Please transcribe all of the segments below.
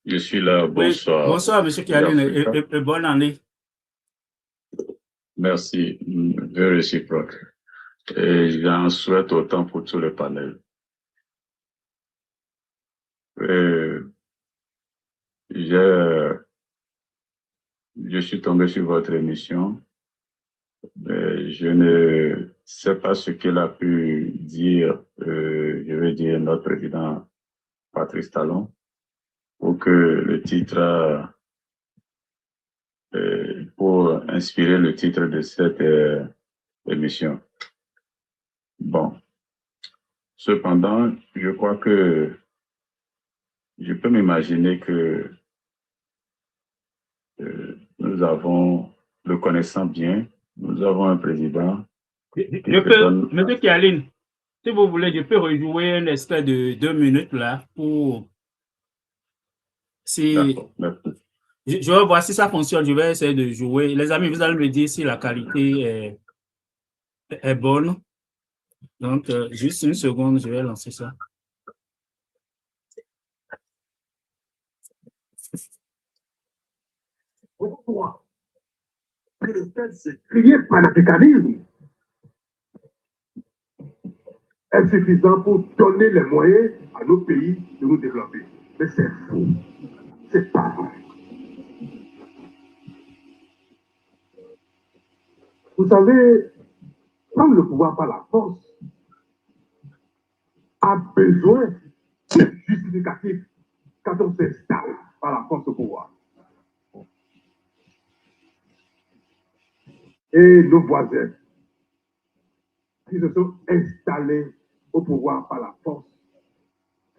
Je suis là. Oui, Bonsoir. bonsoir, Monsieur Kialine, et bonne année. Merci. Very réciproque. Et j'en souhaite autant pour tout le panel. Euh, je suis tombé sur votre émission. Je ne sais pas ce qu'il a pu dire, je veux dire, notre président Patrice Talon, pour que le titre, pour inspirer le titre de cette émission. Bon. Cependant, je crois que je peux m'imaginer que nous avons, le connaissant bien, nous avons un président qui se donne... Monsieur Kialine, si vous voulez, je peux rejouer un extrait de 2 minutes là pour... Si... Je vais voir si ça fonctionne, je vais essayer de jouer. Les amis, vous allez me dire si la qualité est bonne. Donc, juste une seconde, je vais lancer ça. Pourquoi? Que le fait de crier panafricanisme est suffisant pour donner les moyens à nos pays de nous développer. Mais c'est faux. C'est pas vrai. Vous savez, prendre le pouvoir par la force a besoin de justificatifs quand on s'installe par la force au pouvoir. Et nos voisins qui se sont installés au pouvoir par la force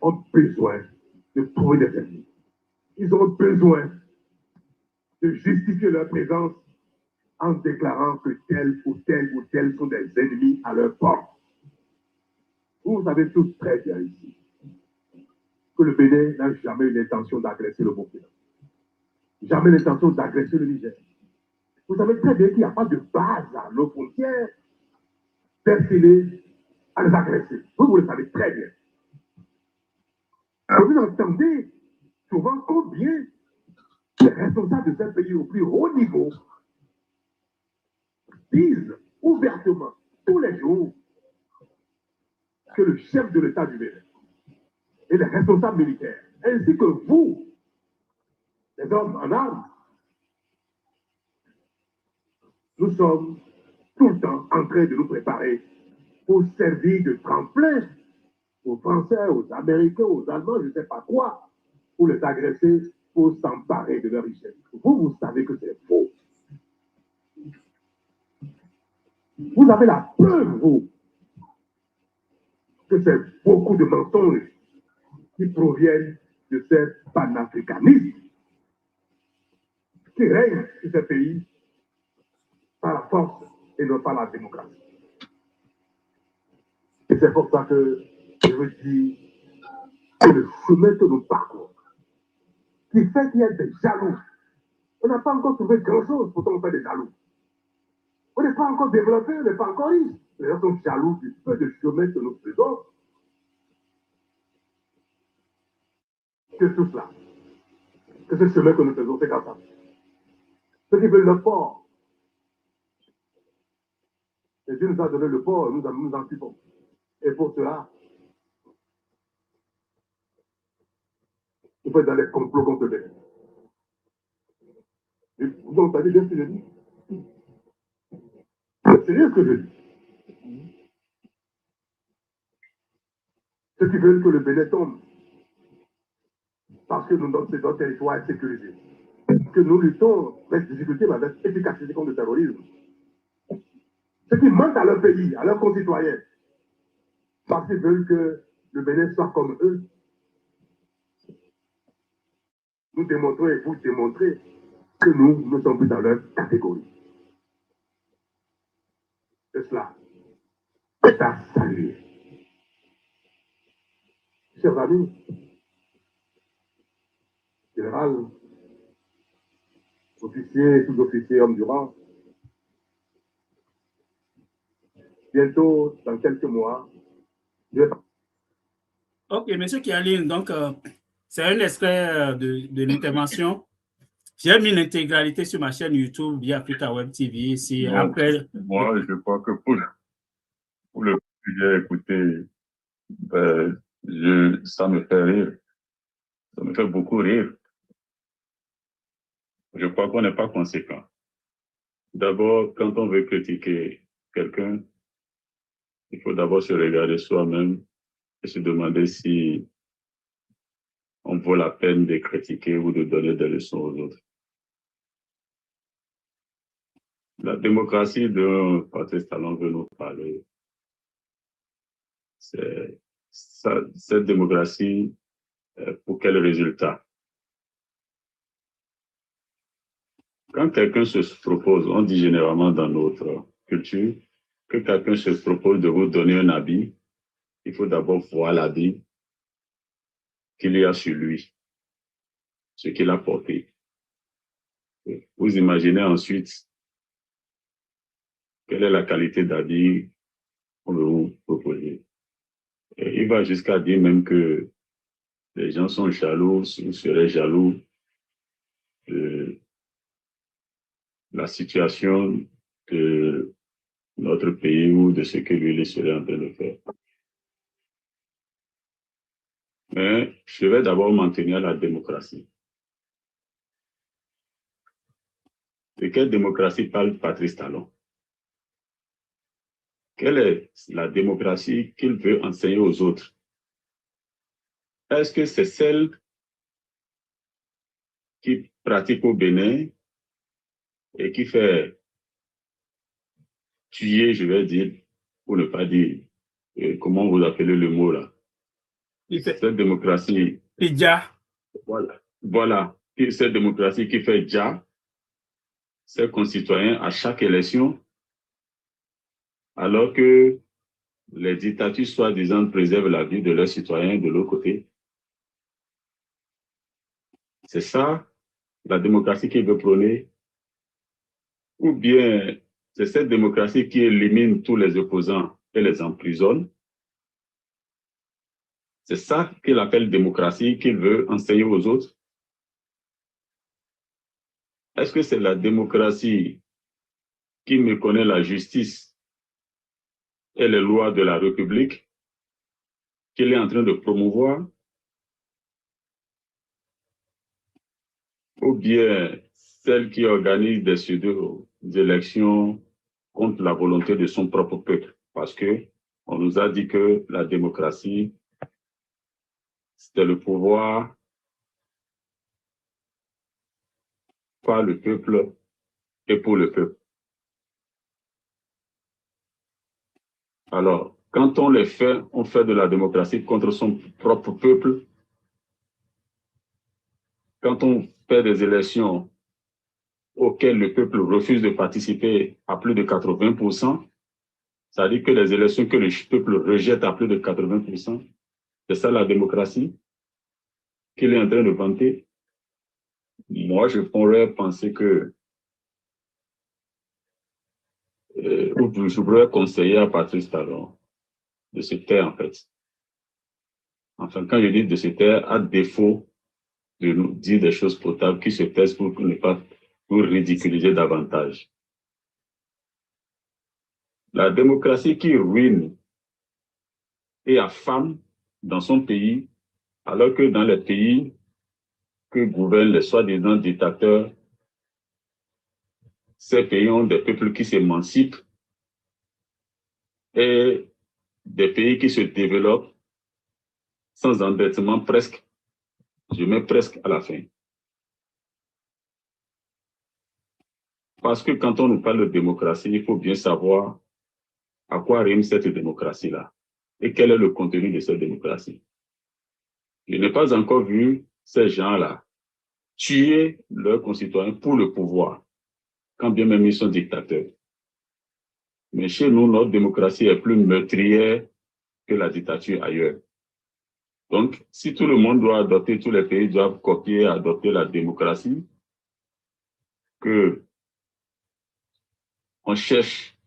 ont besoin de trouver des ennemis. Ils ont besoin de justifier leur présence en déclarant que tel ou tel ou tel sont des ennemis à leur porte. Vous savez tous très bien ici que le Bénin n'a jamais eu l'intention d'agresser le Burkina. Jamais l'intention d'agresser le Niger. Vous savez très bien qu'il n'y a pas de base à nos frontières destinée à les agresser. Vous le savez très bien. Vous entendez souvent combien les responsables de ces pays au plus haut niveau disent ouvertement tous les jours que le chef de l'État du Bénin et les responsables militaires, ainsi que vous, les hommes en armes, nous sommes tout le temps en train de nous préparer pour servir de tremplin aux Français, aux Américains, aux Allemands, je ne sais pas quoi, pour les agresser, pour s'emparer de leur richesse. Vous savez que c'est faux. Vous avez la preuve, vous, que c'est beaucoup de mensonges qui proviennent de ce panafricanisme qui règne sur ce pays par la force et non par la démocratie. Et c'est pour ça que je veux dire que le chemin que nous parcourons, qui fait qu'il y a des jaloux, on n'a pas encore trouvé grand-chose, pourtant on fait des jaloux. On n'est pas encore développé, on n'est pas encore riche. Les gens sont jaloux du peu de chemin que nous faisons. Que tout cela, que ce chemin que nous faisons, c'est comme ça. Ceux qui veulent le port, et Dieu nous a donné le port, nous en suivons. Et pour cela, il faut être dans les complots contre le Bénin. Vous entendez bien ce que je dis? C'est sérieux ce que je dis. Ceux qui veulent que le Bénin tombe, parce que notre territoire est sécurisé. Que nous luttons avec difficulté, mais avec efficacité contre le terrorisme. Ceux qui mentent à leur pays, à leurs concitoyens, parce qu'ils veulent que le Bénin soit comme eux. Nous démontrons et vous démontrez que nous ne sommes plus dans leur catégorie. C'est cela. C'est à saluer. Chers amis, général, officiers, sous-officiers, hommes du rang, bientôt, dans quelques mois, je vais... Ok, monsieur Kialine, donc, C'est un extrait de l'intervention. J'ai mis l'intégralité sur ma chaîne YouTube via Africa Web TV. Ici. Après, moi, je crois que pour le sujet écouté, ben, ça me fait rire. Ça me fait beaucoup rire. Je crois qu'on n'est pas conséquent. D'abord, quand on veut critiquer quelqu'un, il faut d'abord se regarder soi-même et se demander si on vaut la peine de critiquer ou de donner des leçons aux autres. La démocratie dont Patrice Talon veut nous parler, cette démocratie, pour quel résultat? Quand quelqu'un se propose, on dit généralement dans notre culture, que quelqu'un se propose de vous donner un habit, il faut d'abord voir l'habit qu'il y a sur lui, ce qu'il a porté. Vous imaginez ensuite quelle est la qualité d'habit qu'on veut vous proposer. Et il va jusqu'à dire même que les gens sont jaloux ou seraient jaloux de la situation de notre pays ou de ce que lui serait en train de faire. Mais je vais d'abord m'en tenir à la démocratie. De quelle démocratie parle Patrice Talon? Quelle est la démocratie qu'il veut enseigner aux autres? Est-ce que c'est celle qui pratique au Bénin et qui fait tuer, je vais dire, pour ne pas dire, comment vous appelez le mot là? Cette démocratie. Pidja. Voilà. Cette démocratie qui fait déjà ses concitoyens à chaque élection, alors que les dictatures soi-disant préservent la vie de leurs citoyens de l'autre côté. C'est ça, la démocratie qu'il veut prôner? Ou bien c'est cette démocratie qui élimine tous les opposants et les emprisonne? C'est ça qu'il appelle démocratie, qu'il veut enseigner aux autres? Est-ce que c'est la démocratie qui méconnaît la justice et les lois de la République qu'il est en train de promouvoir? Ou bien celle qui organise des pseudo-élections contre la volonté de son propre peuple? Parce que on nous a dit que la démocratie, c'était le pouvoir par le peuple et pour le peuple. Alors, quand on fait de la démocratie contre son propre peuple. Quand on fait des élections auxquelles le peuple refuse de participer à plus de 80%, ça veut dire que les élections que le peuple rejette à plus de 80%, c'est ça la démocratie qu'il est en train de vanter. Moi, je pourrais penser que je pourrais conseiller à Patrice Talon de se taire, en fait. Enfin, quand je dis de se taire, à défaut de nous dire des choses potables, qui se taisent pour ne pas nous ridiculiser davantage. La démocratie qui ruine et affame dans son pays, alors que dans les pays que gouvernent les soi-disant dictateurs, ces pays ont des peuples qui s'émancipent et des pays qui se développent sans endettement presque, je mets presque à la fin. Parce que quand on nous parle de démocratie, il faut bien savoir à quoi rime cette démocratie-là et quel est le contenu de cette démocratie. Je n'ai pas encore vu ces gens-là tuer leurs concitoyens pour le pouvoir, quand bien même ils sont dictateurs. Mais chez nous, notre démocratie est plus meurtrière que la dictature ailleurs. Donc, si tout le monde doit adopter, tous les pays doivent copier, adopter la démocratie, que on cherche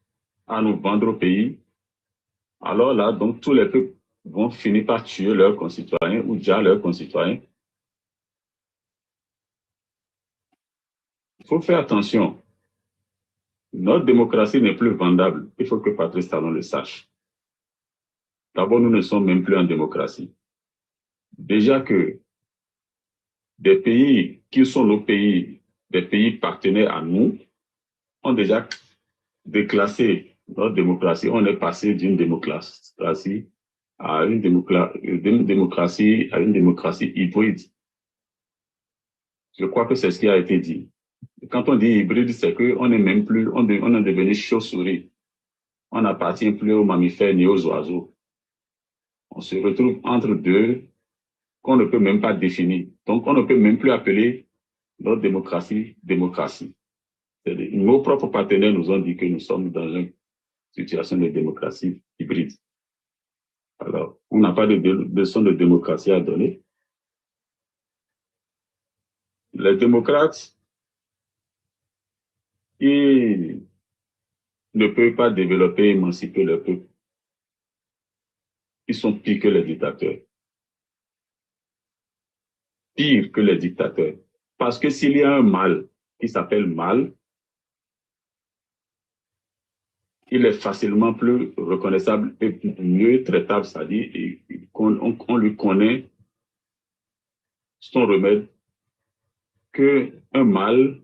à nous vendre au pays, alors là, donc tous les peuples vont finir par tuer leurs concitoyens ou déjà leurs concitoyens Il faut faire attention. Notre démocratie n'est plus vendable. Il faut que Patrice Talon le sache. D'abord, nous ne sommes même plus en démocratie. Déjà que des pays qui sont nos pays, des pays partenaires à nous, ont déjà déclassé notre démocratie. On est passé d'une démocratie à une démocratie hybride. Je crois que c'est ce qui a été dit. Quand on dit hybride, c'est qu'on n'est même plus, on est devenu chauve-souris. On n'appartient plus aux mammifères ni aux oiseaux. On se retrouve entre deux qu'on ne peut même pas définir. Donc, on ne peut même plus appeler notre démocratie démocratie. Nos propres partenaires nous ont dit que nous sommes dans une situation de démocratie hybride. Alors, on n'a pas de leçon de démocratie à donner. Les démocrates, ils ne peuvent pas développer et émanciper le peuple. Ils sont pires que les dictateurs. Pire que les dictateurs. Parce que s'il y a un mal qui s'appelle mal, il est facilement plus reconnaissable et mieux traitable, c'est-à-dire qu'on lui connaît son remède qu'un mal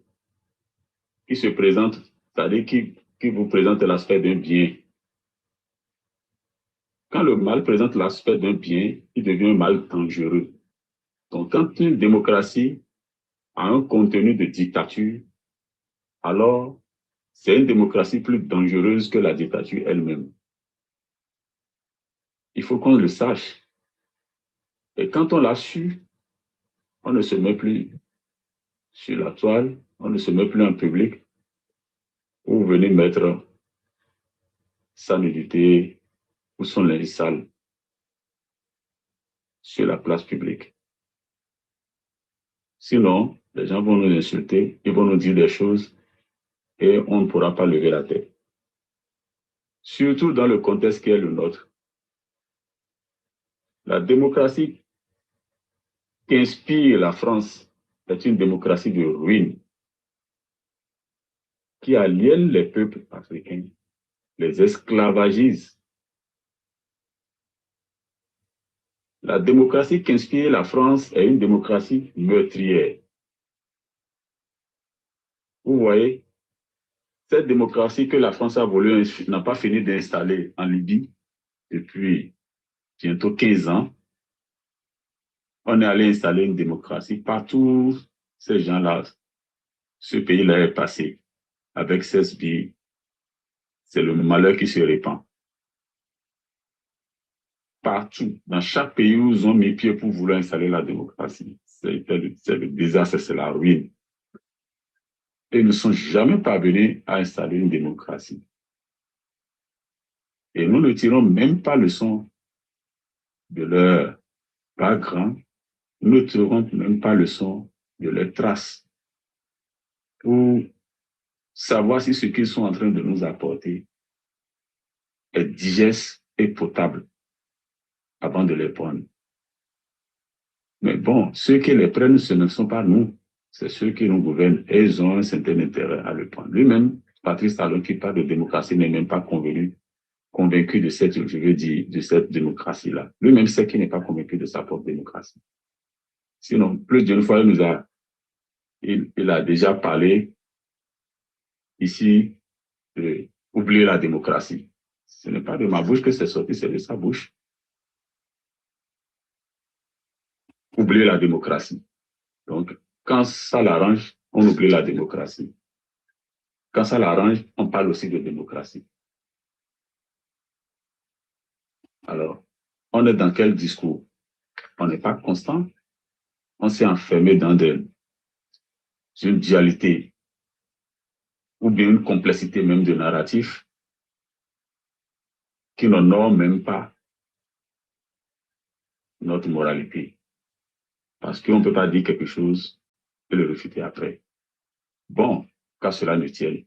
qui se présente, c'est-à-dire qui vous présente l'aspect d'un bien. Quand le mal présente l'aspect d'un bien, il devient un mal dangereux. Donc, quand une démocratie a un contenu de dictature, alors c'est une démocratie plus dangereuse que la dictature elle-même. Il faut qu'on le sache. Et quand on l'a su, on ne se met plus sur la toile, on ne se met plus en public pour venir mettre sa nudité ou son linge sale sur la place publique. Sinon, les gens vont nous insulter, ils vont nous dire des choses et on ne pourra pas lever la tête. Surtout dans le contexte qui est le nôtre. La démocratie qui inspire la France est une démocratie de ruine qui aliène les peuples africains, les esclavagise. La démocratie qui inspire la France est une démocratie meurtrière. Vous voyez, cette démocratie que la France a voulu n'a pas fini d'installer en Libye depuis bientôt 15 ans. On est allé installer une démocratie. Partout, ces gens-là, ce pays-là est passé avec 16 billes. C'est le malheur qui se répand. Partout, dans chaque pays où ils ont mis pied pour vouloir installer la démocratie, c'est le désastre, c'est la ruine. Et ils ne sont jamais parvenus à installer une démocratie. Et nous ne tirons même pas leçon de leur background, nous ne tirons même pas leçon de leurs traces pour savoir si ce qu'ils sont en train de nous apporter est digeste et potable avant de les prendre. Mais bon, ceux qui les prennent, ce ne sont pas nous, c'est ceux qui nous gouvernent et ils ont un certain intérêt à le prendre. Lui-même, Patrice Talon, qui parle de démocratie, n'est même pas convaincu de cette, je veux dire, de cette démocratie-là. Lui-même sait qu'il n'est pas convaincu de sa propre démocratie. Sinon, plus d'une fois, il a déjà parlé ici de oublier la démocratie. Ce n'est pas de ma bouche que c'est sorti, c'est de sa bouche. Oublier la démocratie. Donc, quand ça l'arrange, on oublie la démocratie. Quand ça l'arrange, on parle aussi de démocratie. Alors, on est dans quel discours? On n'est pas constant. On s'est enfermé dans une dualité ou bien une complexité même de narratif qui n'honore même pas notre moralité. Parce qu'on ne peut pas dire quelque chose et le refuter après. Bon, qu'à cela ne tienne,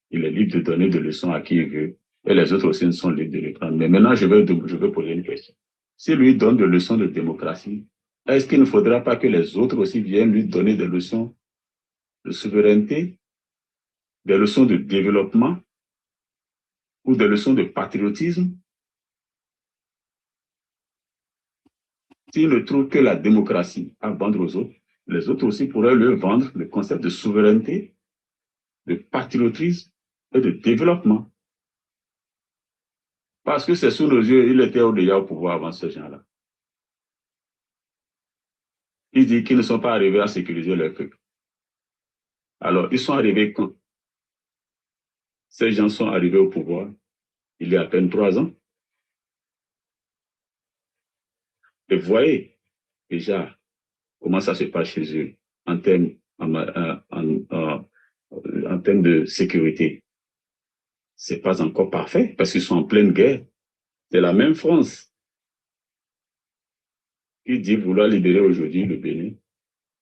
il est libre de donner des leçons à qui il veut et les autres aussi sont libres de les prendre. Mais maintenant, je veux poser une question. S'il lui donne des leçons de démocratie, est-ce qu'il ne faudra pas que les autres aussi viennent lui donner des leçons de souveraineté, des leçons de développement ou des leçons de patriotisme, s'ils ne trouvent que la démocratie à vendre aux autres, les autres aussi pourraient leur vendre le concept de souveraineté, de patriotisme et de développement. Parce que c'est sous nos yeux, il était déjà au pouvoir avant ces gens-là. Ils disent qu'ils ne sont pas arrivés à sécuriser leur peuple. Alors, ils sont arrivés quand? Ces gens sont arrivés au pouvoir il y a à peine 3 ans. Et vous voyez déjà comment ça se passe chez eux en termes, en termes de sécurité. Ce n'est pas encore parfait parce qu'ils sont en pleine guerre. C'est la même France qui dit vouloir libérer aujourd'hui le Bénin,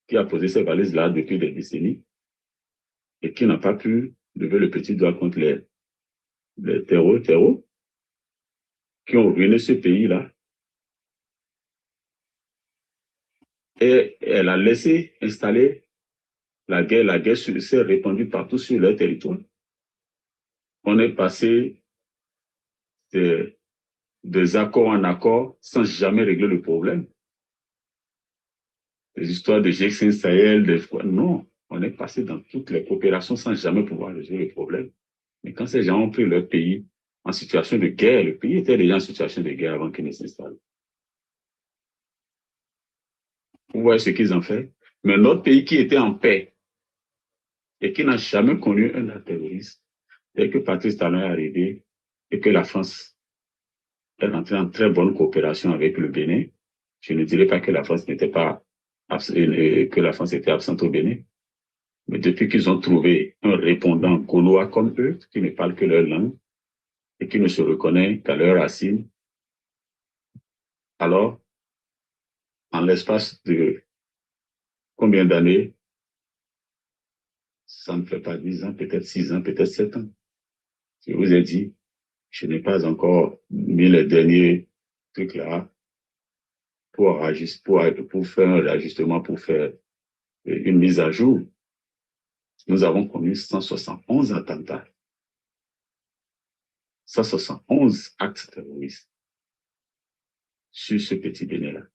qui a posé ses valises là depuis des décennies et qui n'a pas pu lever le petit doigt contre les terreaux qui ont ruiné ce pays-là. Et elle a laissé installer la guerre s'est répandue partout sur leur territoire. On est passé des accords en accords sans jamais régler le problème. Les histoires de G5 Sahel, non, on est passé dans toutes les coopérations sans jamais pouvoir résoudre le problème. Mais quand ces gens ont pris leur pays en situation de guerre, le pays était déjà en situation de guerre avant qu'ils ne s'installent. Vous voyez ce qu'ils ont fait. Mais notre pays qui était en paix et qui n'a jamais connu un acte terroriste, dès que Patrice Talon est arrivé et que la France est rentrée en très bonne coopération avec le Bénin, je ne dirais pas que la France n'était pas que la France était absente au Bénin, mais depuis qu'ils ont trouvé un répondant gaulois comme eux, qui ne parle que leur langue et qui ne se reconnaît qu'à leurs racines, alors, en l'espace de combien d'années? Ça ne fait pas 10 ans, peut-être 6 ans, peut-être 7 ans. Je vous ai dit, je n'ai pas encore mis les derniers trucs là pour faire un réajustement, pour faire une mise à jour. Nous avons connu 171 attentats, 171 actes terroristes sur ce petit Bénin-là.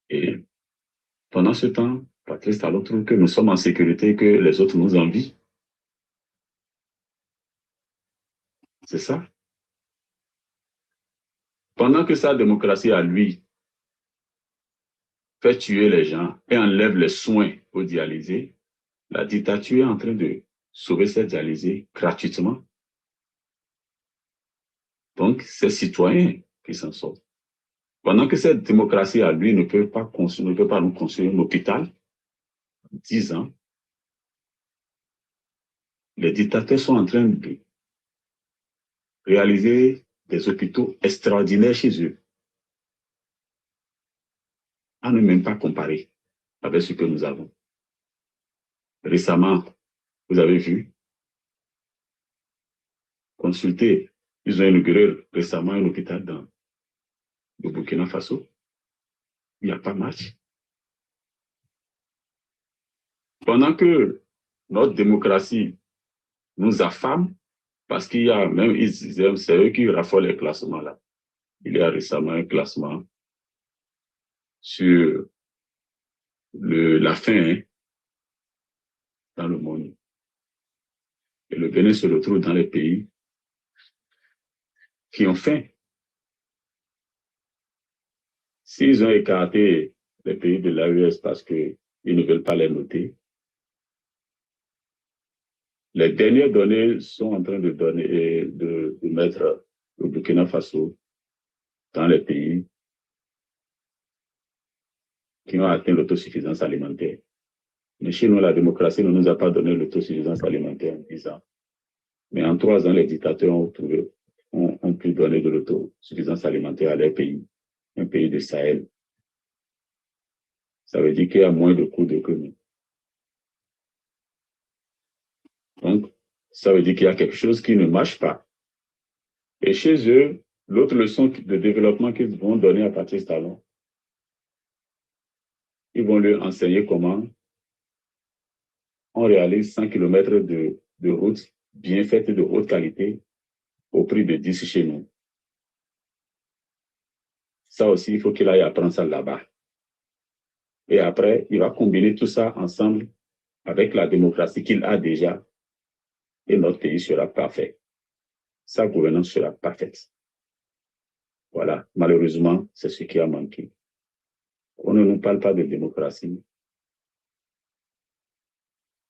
Et pendant ce temps, Patrice Talon trouve que nous sommes en sécurité et que les autres nous envient. C'est ça. Pendant que sa démocratie à lui fait tuer les gens et enlève les soins aux dialysés, la dictature est en train de sauver ces dialysés gratuitement. Donc, c'est citoyens qui s'en sortent. Pendant que cette démocratie à lui ne peut pas nous construire un hôpital, 10 ans, les dictateurs sont en train de réaliser des hôpitaux extraordinaires chez eux. À ne même pas comparer avec ce que nous avons. Récemment, vous avez vu, consultez, ils ont inauguré récemment un hôpital dans le Burkina Faso. Il n'y a pas match. Pendant que notre démocratie nous affame, parce qu'il y a même, c'est eux qui raffolent les classements là. Il y a récemment un classement sur la faim dans le monde. Et le Bénin se retrouve dans les pays qui ont faim. S'ils ont écarté les pays de l'AES parce qu'ils ne veulent pas les noter, les dernières données sont en train de mettre le Burkina Faso dans les pays qui ont atteint l'autosuffisance alimentaire. Mais chez nous, la démocratie ne nous a pas donné l'autosuffisance alimentaire en 10 ans. Mais en 3 ans, les dictateurs ont pu donner de l'autosuffisance alimentaire à leur pays, un pays de Sahel. Ça veut dire qu'il y a moins de coûts de que nous. Donc, ça veut dire qu'il y a quelque chose qui ne marche pas. Et chez eux, l'autre leçon de développement qu'ils vont donner à Patrice Talon, ils vont lui enseigner comment on réalise 100 km de route bien faite de haute qualité au prix de 10 chez nous. Ça aussi, il faut qu'il aille apprendre ça là-bas. Et après, il va combiner tout ça ensemble avec la démocratie qu'il a déjà et notre pays sera parfait. Sa gouvernance sera parfaite. Voilà, malheureusement, c'est ce qui a manqué. On ne nous parle pas de démocratie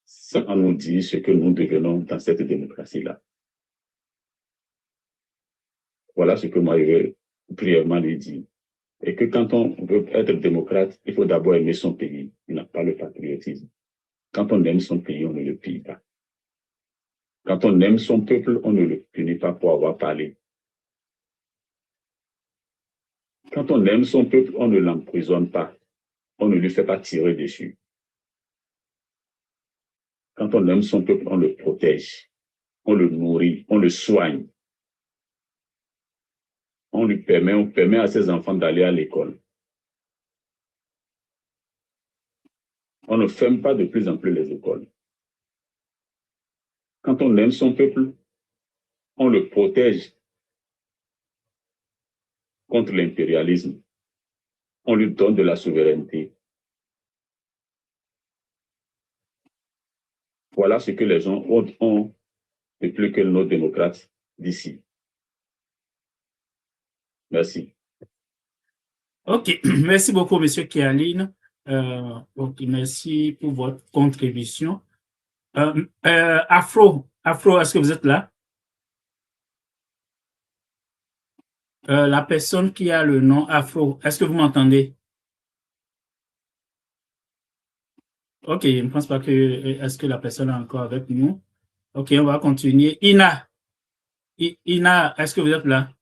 sans nous dire ce que nous devenons dans cette démocratie-là. Voilà ce que moi je veux brièvement lui dire. Et que quand on veut être démocrate, il faut d'abord aimer son pays. Il n'a pas le patriotisme. Quand on aime son pays, on ne le pille pas. Quand on aime son peuple, on ne le punit pas pour avoir parlé. Quand on aime son peuple, on ne l'emprisonne pas. On ne lui fait pas tirer dessus. Quand on aime son peuple, on le protège. On le nourrit, on le soigne. On permet à ses enfants d'aller à l'école. On ne ferme pas de plus en plus les écoles. Quand on aime son peuple, on le protège contre l'impérialisme. On lui donne de la souveraineté. Voilà ce que les gens ont de plus que nos démocrates d'ici. Merci. OK, merci beaucoup, M. Kialine. Okay, merci pour votre contribution. Afro, est-ce que vous êtes là? La personne qui a le nom Afro, est-ce que vous m'entendez? OK, je ne pense pas que... Est-ce que la personne est encore avec nous? OK, on va continuer. Ina, est-ce que vous êtes là?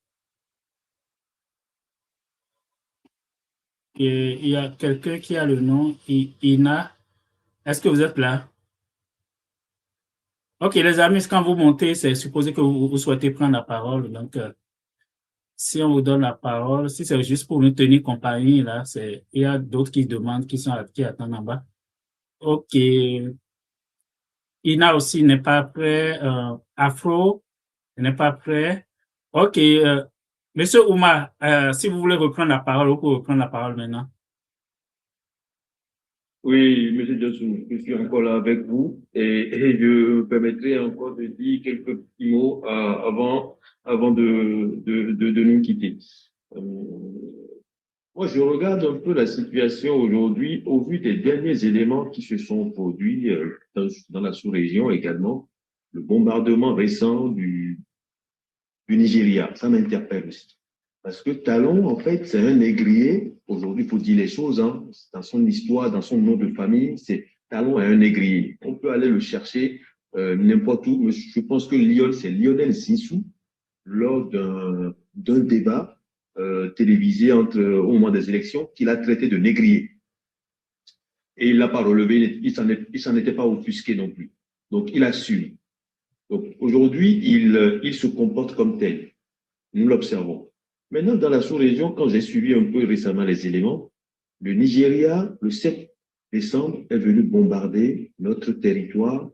Il y a quelqu'un qui a le nom Ina. Est-ce que vous êtes là? OK, les amis, quand vous montez, c'est supposé que vous souhaitez prendre la parole. Donc, si on vous donne la parole, si c'est juste pour nous tenir compagnie, là, il y a d'autres qui demandent, qui attendent en bas. OK. Ina aussi n'est pas prêt. Afro n'est pas prêt. OK. Monsieur Oumar, si vous voulez reprendre la parole, vous pouvez reprendre la parole maintenant. Oui, M. Johnson, je suis encore là avec vous et je me permettrai encore de dire quelques petits mots avant de nous quitter. Moi, je regarde un peu la situation aujourd'hui au vu des derniers éléments qui se sont produits dans la sous-région également, le bombardement récent du Nigeria. Ça m'interpelle aussi. Parce que Talon, en fait, c'est un négrier. Aujourd'hui, il faut dire les choses, hein. Dans son histoire, dans son nom de famille, Talon est un négrier. On peut aller le chercher n'importe où. Mais je pense que c'est Lionel Zinsou, lors d'un débat télévisé au moment des élections, qu'il a traité de négrier. Et il ne l'a pas relevé, il s'en était pas offusqué non plus. Donc, il assume. Donc, aujourd'hui, il se comporte comme tel. Nous l'observons. Maintenant, dans la sous-région, quand j'ai suivi un peu récemment les éléments, le Nigeria, le 7 décembre, est venu bombarder notre territoire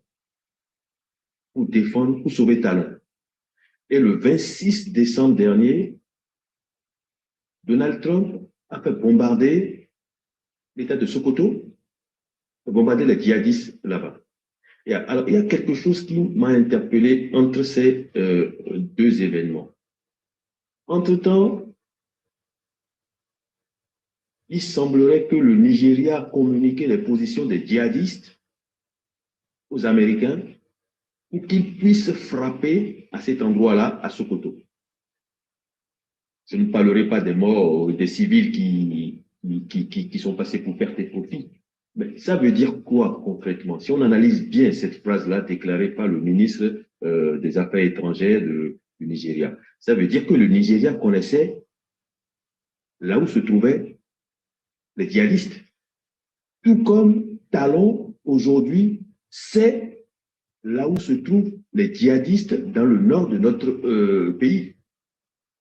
pour défendre, pour sauver Talon. Et le 26 décembre dernier, Donald Trump a fait bombarder l'État de Sokoto, a bombardé les djihadistes là-bas. Alors, il y a quelque chose qui m'a interpellé entre ces deux événements. Entre-temps, il semblerait que le Nigeria a communiqué les positions des djihadistes aux Américains pour qu'ils puissent frapper à cet endroit-là, à Sokoto. Je ne parlerai pas des morts, des civils qui sont passés pour perte et profit. Mais ça veut dire quoi concrètement? Si on analyse bien cette phrase-là déclarée par le ministre des Affaires étrangères du Nigeria, ça veut dire que le Nigeria connaissait là où se trouvaient les djihadistes. Tout comme Talon, aujourd'hui, sait là où se trouvent les djihadistes dans le nord de notre pays.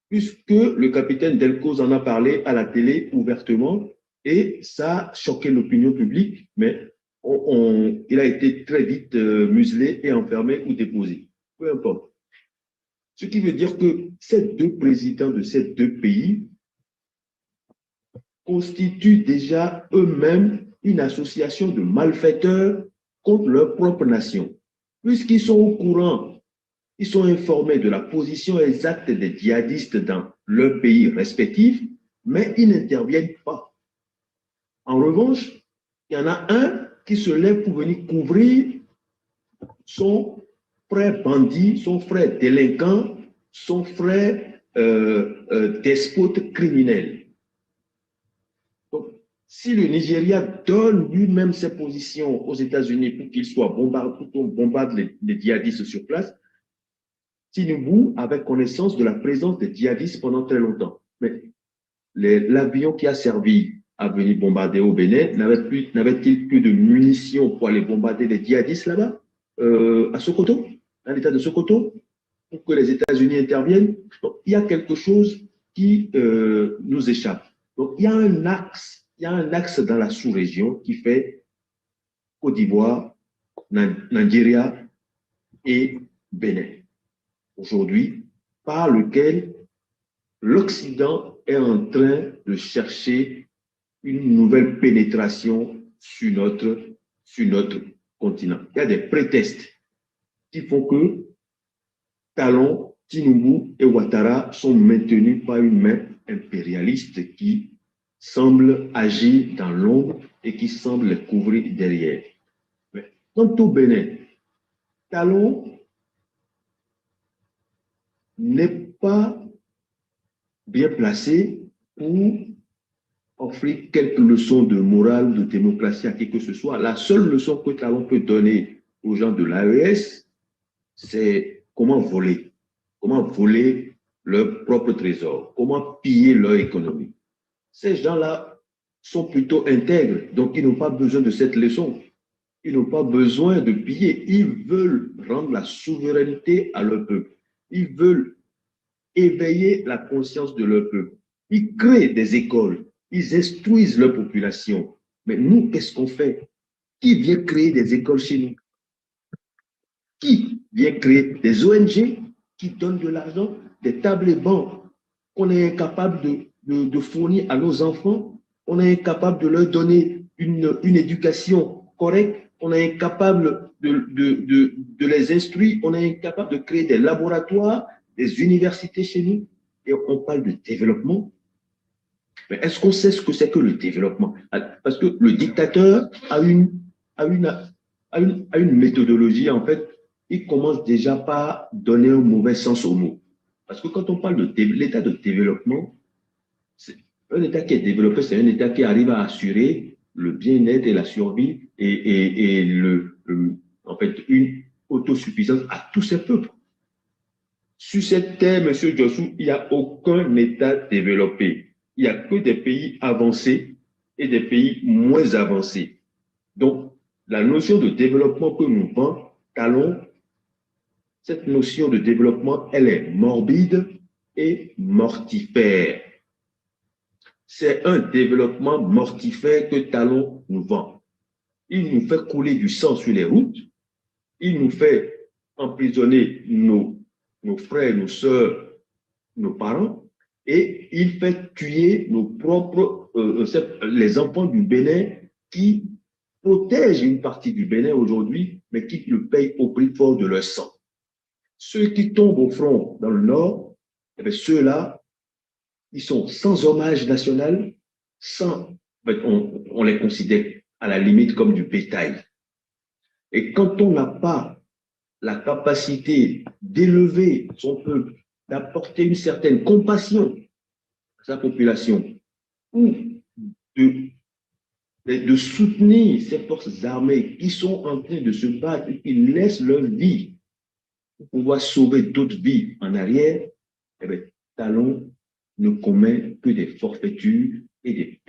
Puisque le capitaine Delcos en a parlé à la télé ouvertement, et ça a choqué l'opinion publique, mais il a été très vite muselé et enfermé ou déposé. Peu importe. Ce qui veut dire que ces deux présidents de ces deux pays constituent déjà eux-mêmes une association de malfaiteurs contre leur propre nation. Puisqu'ils sont au courant, ils sont informés de la position exacte des djihadistes dans leur pays respectif, mais ils n'interviennent pas. En revanche, il y en a un qui se lève pour venir couvrir son frère bandit, son frère délinquant, son frère despote criminel. Donc, si le Nigeria donne lui-même ses positions aux États-Unis pour qu'il soit bombardé, pour qu'on bombarde les djihadistes sur place, Tinubu avait connaissance de la présence des djihadistes pendant très longtemps. Mais l'avion qui a servi à venir bombarder au Bénin n'avait-il plus de munitions pour aller bombarder les djihadistes là-bas, à Sokoto, dans l'état de Sokoto, pour que les États-Unis interviennent? Donc, il y a quelque chose qui nous échappe. Donc, il y a un axe dans la sous-région qui fait Côte d'Ivoire, Nigeria et Bénin. Aujourd'hui, par lequel l'Occident est en train de chercher une nouvelle pénétration sur notre continent. Il y a des prétextes qui font que Talon, Tinubu et Ouattara sont maintenus par une main impérialiste qui semble agir dans l'ombre et qui semble les couvrir derrière. Mais quant au Bénin, Talon n'est pas bien placé pour offrir quelques leçons de morale, de démocratie à qui que ce soit. La seule leçon que Talon peut donner aux gens de l'AES, c'est comment voler leur propre trésor, comment piller leur économie. Ces gens-là sont plutôt intègres, donc ils n'ont pas besoin de cette leçon. Ils n'ont pas besoin de piller. Ils veulent rendre la souveraineté à leur peuple. Ils veulent éveiller la conscience de leur peuple. Ils créent des écoles. Ils instruisent leur population. Mais nous, qu'est-ce qu'on fait? Qui vient créer des écoles chez nous? Qui vient créer des ONG qui donnent de l'argent, des tables et bancs qu'on est incapable de fournir à nos enfants? On est incapable de leur donner une éducation correcte. On est incapable de les instruire. On est incapable de créer des laboratoires, des universités chez nous. Et on parle de développement. Mais est-ce qu'on sait ce que c'est que le développement? Parce que le dictateur a une méthodologie, en fait, il commence déjà par donner un mauvais sens au mot. Parce que quand on parle de l'état de développement, un état qui est développé, c'est un état qui arrive à assurer le bien-être et la survie et en fait, une autosuffisance à tous ces peuples. Sur cette terre, M. Djossou, il n'y a aucun état développé. Il n'y a que des pays avancés et des pays moins avancés. Donc, la notion de développement que nous vend Talon, cette notion de développement, elle est morbide et mortifère. C'est un développement mortifère que Talon nous vend. Il nous fait couler du sang sur les routes, il nous fait emprisonner nos frères, nos sœurs, nos parents, et il fait tuer nos propres, les enfants du Bénin qui protègent une partie du Bénin aujourd'hui, mais qui le payent au prix fort de leur sang. Ceux qui tombent au front dans le nord, eh bien, ceux-là, ils sont sans hommage national, on les considère à la limite comme du bétail. Et quand on n'a pas la capacité d'élever son peuple, d'apporter une certaine compassion à sa population, ou de soutenir ces forces armées qui sont en train de se battre et qui laissent leur vie pour pouvoir sauver d'autres vies en arrière, eh bien, Talon ne commet que des forfaitures et des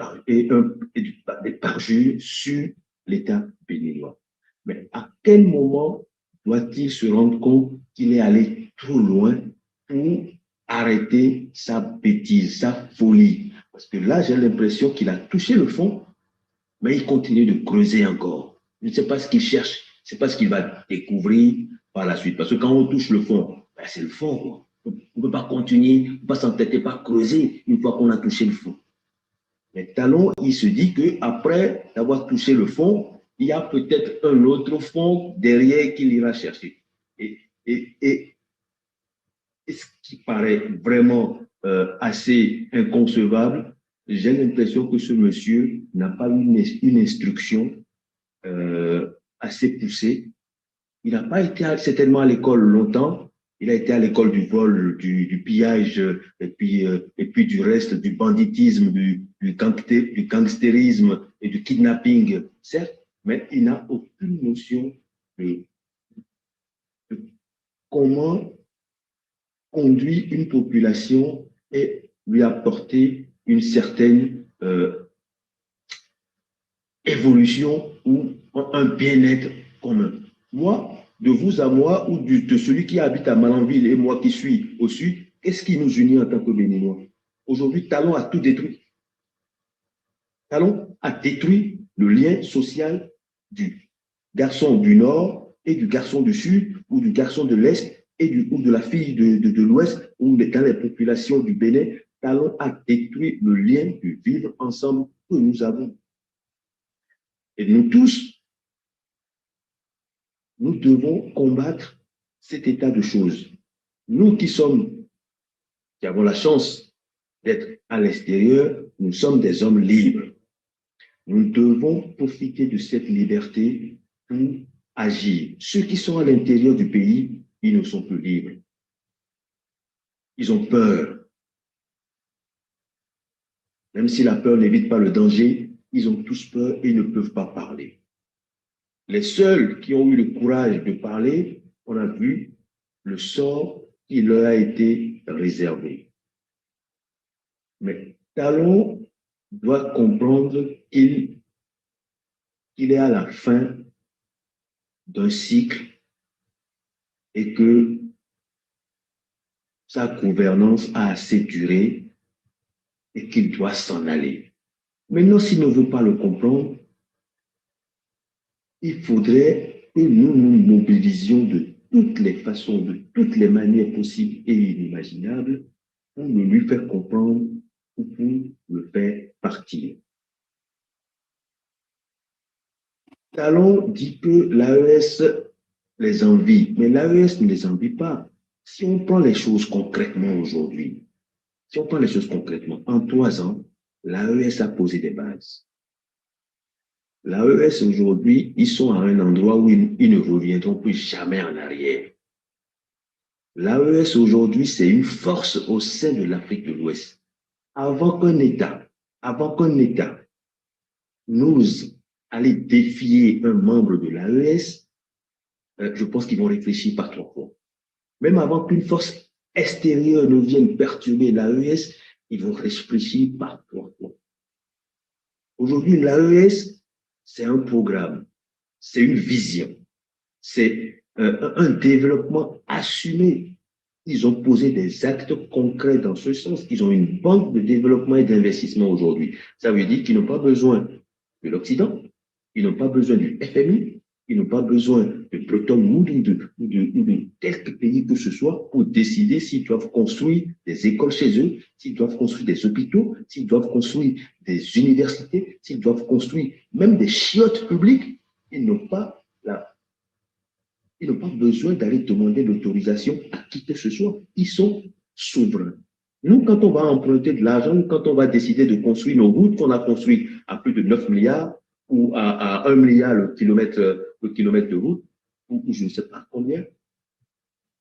parjures sur l'État béninois. Mais à quel moment doit-il se rendre compte qu'il est allé trop loin pour arrêter sa bêtise, sa folie? Parce que là, j'ai l'impression qu'il a touché le fond, mais il continue de creuser encore. Je ne sais pas ce qu'il cherche, je ne sais pas ce qu'il va découvrir par la suite. Parce que quand on touche le fond, ben c'est le fond, quoi. On ne peut pas continuer, on ne peut pas s'entêter, pas creuser une fois qu'on a touché le fond. Mais Talon, il se dit qu'après avoir touché le fond, il y a peut-être un autre fond derrière qu'il ira chercher. Et ce qui paraît vraiment assez inconcevable, j'ai l'impression que ce monsieur n'a pas eu une instruction assez poussée. Il n'a pas été certainement à l'école longtemps. Il a été à l'école du vol, du pillage, et puis du reste, du banditisme, du gangstérisme et du kidnapping, certes, mais il n'a aucune notion de comment conduire une population et lui apporter une certaine évolution ou un bien-être commun. Moi, de vous à moi, ou de celui qui habite à Malanville et moi qui suis au sud, qu'est-ce qui nous unit en tant que Béninois? Aujourd'hui, Talon a tout détruit. Talon a détruit le lien social du garçon du Nord et du garçon du Sud, ou du garçon de l'Est ou de la fille de l'Ouest, ou dans les populations du Bénin. Talon a détruit le lien du vivre ensemble que nous avons. Et nous tous, nous devons combattre cet état de choses. Nous qui avons la chance d'être à l'extérieur, nous sommes des hommes libres. Nous devons profiter de cette liberté pour agir. Ceux qui sont à l'intérieur du pays, ils ne sont plus libres. Ils ont peur. Même si la peur n'évite pas le danger, ils ont tous peur et ne peuvent pas parler. Les seuls qui ont eu le courage de parler, on a vu le sort qui leur a été réservé. Mais Talon doit comprendre qu'il est à la fin d'un cycle et que sa gouvernance a assez duré et qu'il doit s'en aller. Maintenant, s'il ne veut pas le comprendre, il faudrait que nous nous mobilisions de toutes les façons, de toutes les manières possibles et inimaginables pour le lui faire comprendre ou pour le faire partir. Talon dit que l'AES les envie, mais l'AES ne les envie pas. Si on prend les choses concrètement aujourd'hui, en 3 ans, l'AES a posé des bases. L'AES aujourd'hui, ils sont à un endroit où ils ne reviendront plus jamais en arrière. L'AES aujourd'hui, c'est une force au sein de l'Afrique de l'Ouest. Avant qu'un État n'ose aller défier un membre de l'AES, je pense qu'ils vont réfléchir par 3 fois. Même avant qu'une force extérieure ne vienne perturber l'AES, ils vont réfléchir par 3 fois. Aujourd'hui, l'AES, c'est un programme, c'est une vision, c'est un développement assumé. Ils ont posé des actes concrets dans ce sens. Ils ont une banque de développement et d'investissement aujourd'hui. Ça veut dire qu'ils n'ont pas besoin de l'Occident, ils n'ont pas besoin du FMI, ils n'ont pas besoin de Bretton Woods ou de quelque pays que ce soit pour décider s'ils doivent construire des écoles chez eux, s'ils doivent construire des hôpitaux, s'ils doivent construire des universités, s'ils doivent construire même des chiottes publiques. Ils n'ont pas besoin d'aller demander l'autorisation à qui que ce soit. Ils sont souverains. Nous, quand on va emprunter de l'argent, quand on va décider de construire nos routes qu'on a construites à plus de 9 milliards ou à 1 milliard le kilomètre de route, ou je ne sais pas combien,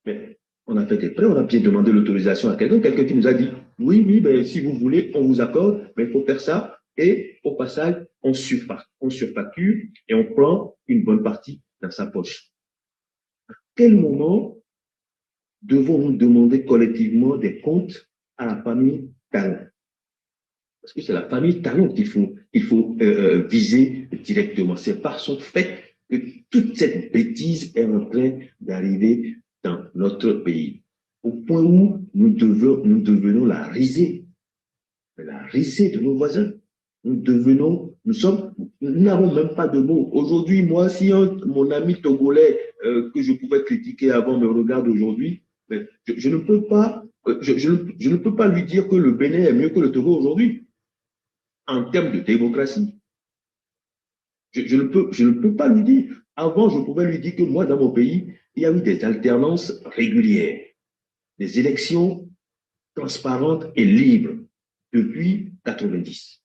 mais on a fait des prêts, on a bien demandé l'autorisation à quelqu'un qui nous a dit oui, ben, si vous voulez, on vous accorde, mais il faut faire ça. Et au passage, on surfacture et on prend une bonne partie dans sa poche. À quel moment devons-nous demander collectivement des comptes à la famille Talon? Parce que c'est la famille Talon qu'il faut viser directement. C'est par son fait que toute cette bêtise est en train d'arriver dans notre pays. Au point où nous devenons la risée de nos voisins. Nous devenons Nous n'avons même pas de mots. Aujourd'hui, moi, si mon ami togolais que je pouvais critiquer avant me regarde aujourd'hui, je ne peux pas, je ne peux pas lui dire que le Bénin est mieux que le Togo aujourd'hui en termes de démocratie. Je ne peux pas lui dire. Avant, je pouvais lui dire que moi, dans mon pays, il y a eu des alternances régulières, des élections transparentes et libres depuis 90.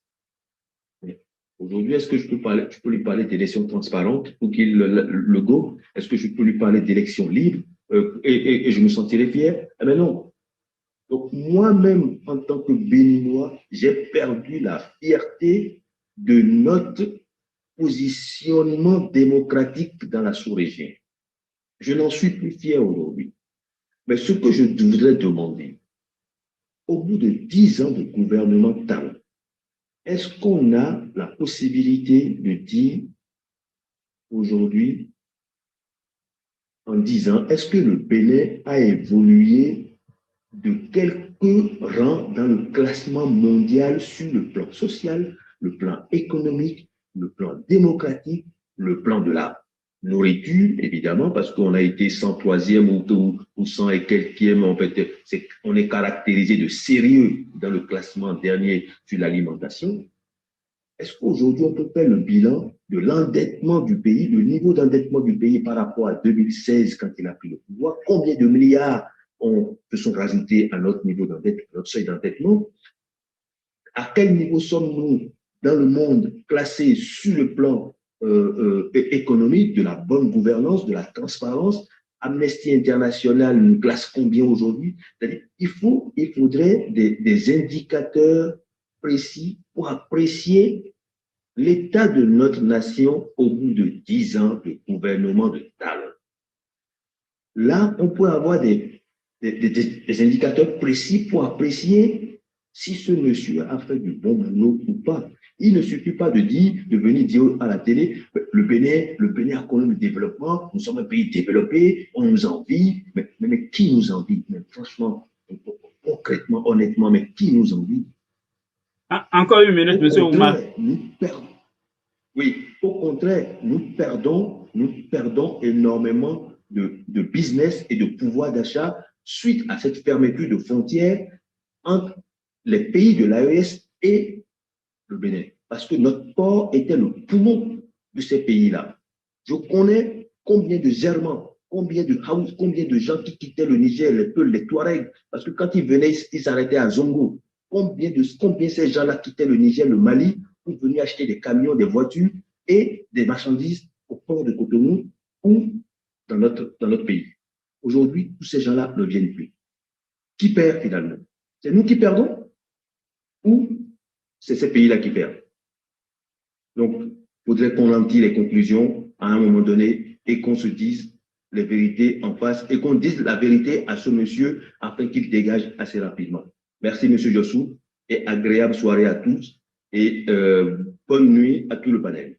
Aujourd'hui, est-ce que je peux lui parler d'élections transparentes pour qu'il le go? Est-ce que je peux lui parler d'élections libres et je me sentirai fier? Eh bien non. Donc moi-même, en tant que Béninois, j'ai perdu la fierté de notre positionnement démocratique dans la sous-région. Je n'en suis plus fier aujourd'hui. Mais ce que je voudrais demander, au bout de 10 ans de gouvernement Talon, est-ce qu'on a la possibilité de dire aujourd'hui, en 10 ans, est-ce que le Bénin a évolué de quelques rangs dans le classement mondial sur le plan social, le plan économique, le plan démocratique, le plan de la nourriture, évidemment, parce qu'on a été 103e ou 100 et quelquième, en fait, on est caractérisé de sérieux dans le classement dernier sur l'alimentation. Est-ce qu'aujourd'hui, on peut faire le bilan de l'endettement du pays, le niveau d'endettement du pays par rapport à 2016 quand il a pris le pouvoir? Combien de milliards se sont rajoutés à notre niveau d'endettement, notre seuil d'endettement? À quel niveau sommes-nous dans le monde classés sur le plan économique, de la bonne gouvernance, de la transparence? Amnesty International nous classe combien aujourd'hui? C'est-à-dire, il faudrait des indicateurs précis pour apprécier l'état de notre nation au bout de 10 ans de gouvernement de Talon. Là, on peut avoir des indicateurs précis pour apprécier si ce monsieur a fait du bon boulot ou pas. Il ne suffit pas de venir dire à la télé, le Bénin a connu le développement, nous sommes un pays développé, on nous envie, mais qui nous envie? Mais franchement, concrètement, honnêtement, mais qui nous envie? Encore une minute, monsieur Oumar. Oui, au contraire, nous perdons énormément de business et de pouvoir d'achat suite à cette fermeture de frontières entre les pays de l'AES et le Bénin. Parce que notre port était le poumon de ces pays-là. Je connais combien de Germains, combien de Haous, combien de gens qui quittaient le Niger, les Peuls, les Touaregs, parce que quand ils venaient, ils s'arrêtaient à Zongo. Combien ces gens-là quittaient le Niger, le Mali, pour venir acheter des camions, des voitures et des marchandises au port de Cotonou ou dans notre pays. Aujourd'hui, tous ces gens-là ne viennent plus. Qui perd finalement? C'est nous qui perdons ou c'est ces pays-là qui perdent? Donc, il faudrait qu'on en tire les conclusions à un moment donné et qu'on se dise les vérités en face et qu'on dise la vérité à ce monsieur afin qu'il dégage assez rapidement. Merci, monsieur Jossou, et agréable soirée à tous et bonne nuit à tout le panel.